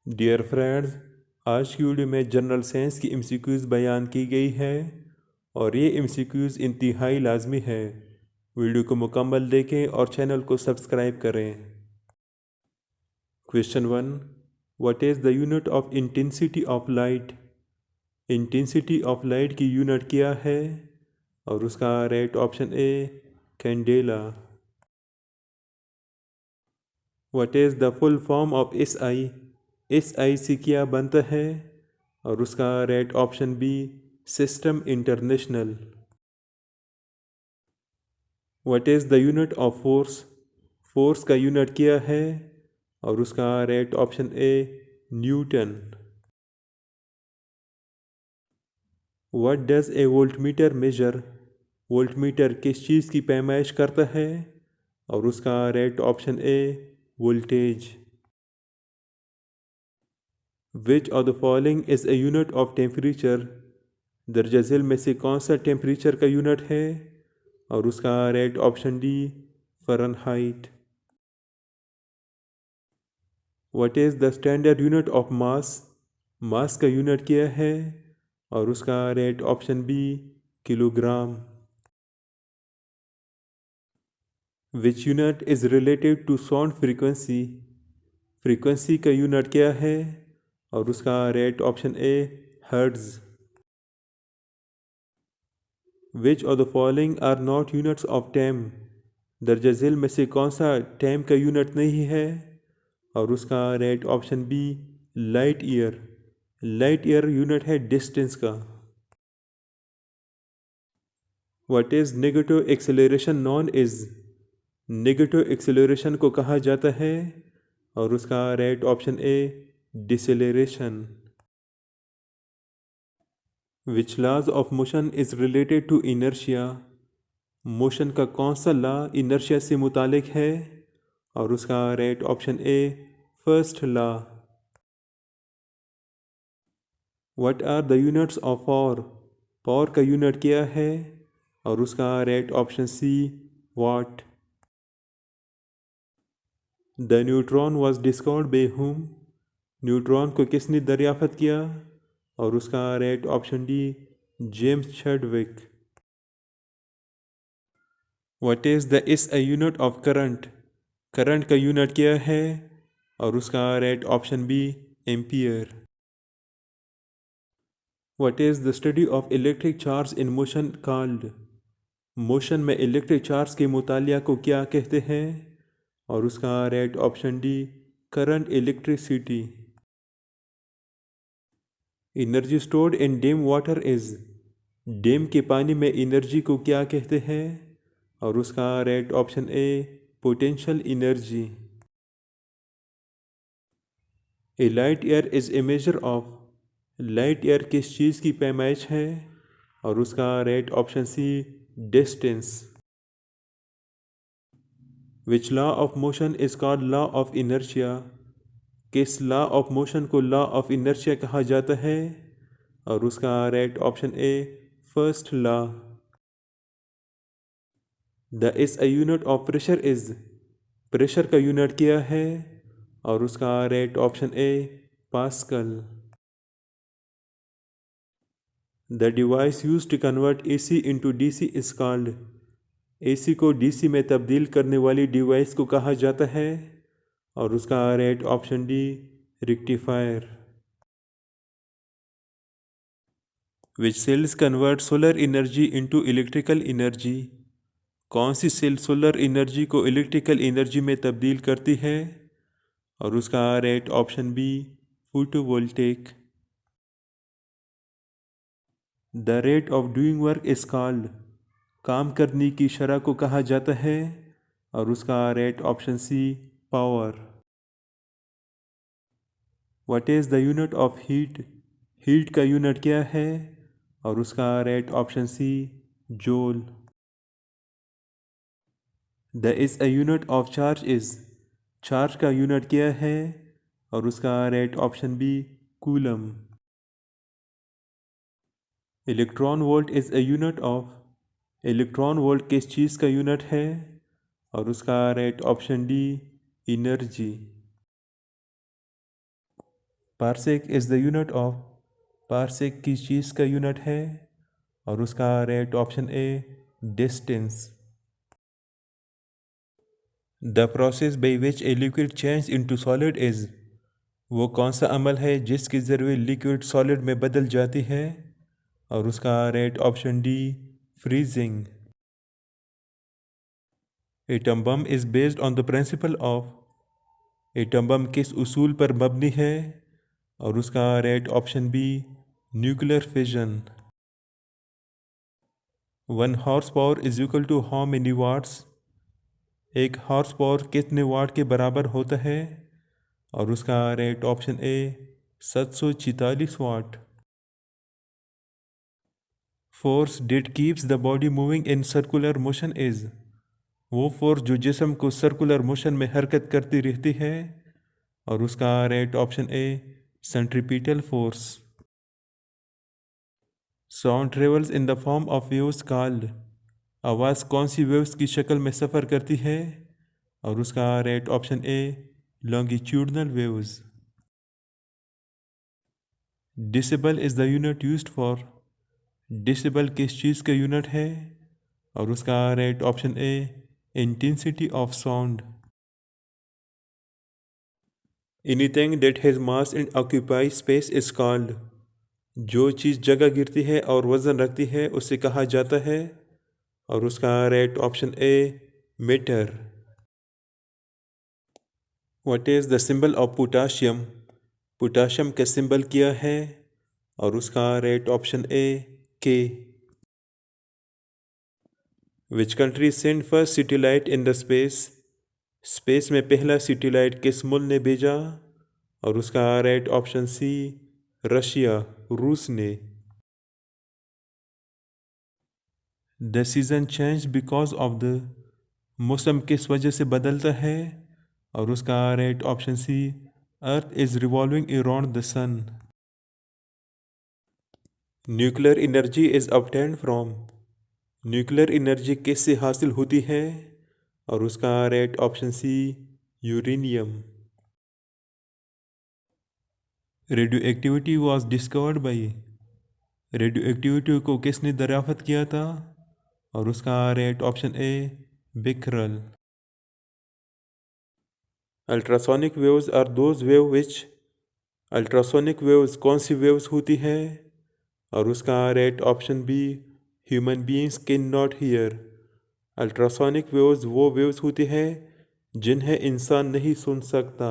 Dear friends, आज की video में जनरल साइंस की एमसीक्यूज़ बयान की गई है और ये एमसीक्यूज़ इंतहाई लाजमी है। वीडियो को मुकम्मल देखें और चैनल को सब्सक्राइब करें। Question 1, what is the unit of intensity of light? Intensity of light की यूनिट क्या है? और उसका right option A candela. What is the full form of SI? SI से क्या बनता है? और उसका right option B system international. What is the unit of force? Force का यूनिट क्या है? और उसका right option A newton. What does a voltmeter measure? Voltmeter किस चीज़ की पैमाइश करता है? और उसका right option A voltage. Which of the following is a unit of temperature? दर्जा झेल में से कौन सा टेम्परेचर का यूनिट है? और उसका right option D Fahrenheit. What is the standard unit of mass? Mass का यूनिट क्या है? और उसका right option B kilogram. Which unit is related to sound frequency? Frequency का यूनिट क्या है? और उसका right option A hertz. Which of the following are not units of time? दर्जा झेल में से कौन सा टाइम का यूनिट नहीं है? और उसका right option B light year. Light year unit है डिस्टेंस का। What is negative acceleration known is? Negative acceleration को कहा जाता है? और उसका right option A deceleration. Which laws of motion is related to inertia? Motion का कौन सा लॉ इनर्शिया से मुतालिक है? और उसका right option A first law. What are the units of power? Power का यूनिट क्या है? और उसका right option C watt. The neutron was discovered by whom? Neutron को किसने दरियाफ्त किया? और उसका right option D James Chadwick. What is the is a unit of current? Current का यूनिट क्या है? और उसका right option B ampere. What is the study of electric charge in motion called? Motion में इलेक्ट्रिक चार्ज के मुतालिया को क्या कहते हैं? और उसका right option D current electricity. Energy stored in dam water is? Dam के पानी में एनर्जी को क्या कहते हैं? और उसका right option A potential energy. A light year is a measure of? Light year किस चीज़ की पैमाइश है? और उसका right option C distance. Which law of motion is called law of inertia? किस लॉ ऑफ मोशन को लॉ ऑफ इनर्शिया कहा जाता है? और उसका right option A first law. The is a unit of pressure is? Pressure का unit क्या है? और उसका right option A pascal. The device use to convert AC into DC is called? AC को डीसी में तब्दील करने वाली डिवाइस को कहा जाता है? और उसका right option D rectifier. Which cells convert solar energy into electrical energy? कौन सी सेल सोलर एनर्जी को इलेक्ट्रिकल एनर्जी में तब्दील करती है? और उसका right option B photovoltaic. The rate of doing work is called? काम करने की शरह को कहा जाता है? और उसका right option C power. What is the unit of heat? Heat का यूनिट क्या है? और उसका right option C joule. The is a unit of charge is? Charge का यूनिट क्या है? और उसका right option B coulomb. Electron volt is a unit of? Electron volt किस चीज़ का यूनिट है? और उसका right option D energy. Parsec is the unit of, parsec किस चीज़ का यूनिट है, और उसका right option A distance. The process by which a liquid change into solid is, वो कौन सा अमल है जिसके ज़रिए लिक्विड सॉलिड में बदल जाती है, और उसका right option D freezing. Atom bomb is based on the principle of, atom bomb किस उसूल पर मबनी है, और उसका right option B nuclear fission. 1 horse power is equal to how many watts, एक हॉर्स पावर कितने वाट के बराबर होता है, और उसका right option A 744 watt. Force that keeps the body moving in circular motion is, वो फोर्स जो जिस्म को सर्कुलर मोशन में हरकत करती रहती है, और उसका right option A centripetal force. Sound travels in the form of waves called, आवाज़ कौन सी वेव्स की शक्ल में सफ़र करती है, और उसका right option A longitudinal waves. डिसिबल is the unit used for, डिसिबल किस चीज़ का यूनिट है, और उसका right option A intensity of sound. Anything that has mass and occupy space is called, जो चीज़ जगह गिरती है और वज़न रखती है उसे कहा जाता है, और उसका right option A metre. What is the symbol of potassium, potassium का सिंबल क्या है, और उसका right option A K. Which country send first satellite in the space, space में पहला सैटेलाइट किस मुल्क ने भेजा, और उसका राइट ऑप्शन सी रशिया रूस ने। The season change because of the, मौसम किस वजह से बदलता है, और उसका right option C earth is revolving around the sun. Nuclear energy is obtained from, nuclear energy किससे हासिल होती है, और उसका right option C uranium. Radioactivity was discovered by, radioactivity को किसने दरियाफ्त किया था, और उसका right option A Becquerel. Ultrasonic waves are those wave which, ultrasonic waves कौन सी वेव्स होती है, और उसका right option be human beings can not here. Ultrasonic waves वो वेव्स होती हैं जिन्हें इंसान नहीं सुन सकता।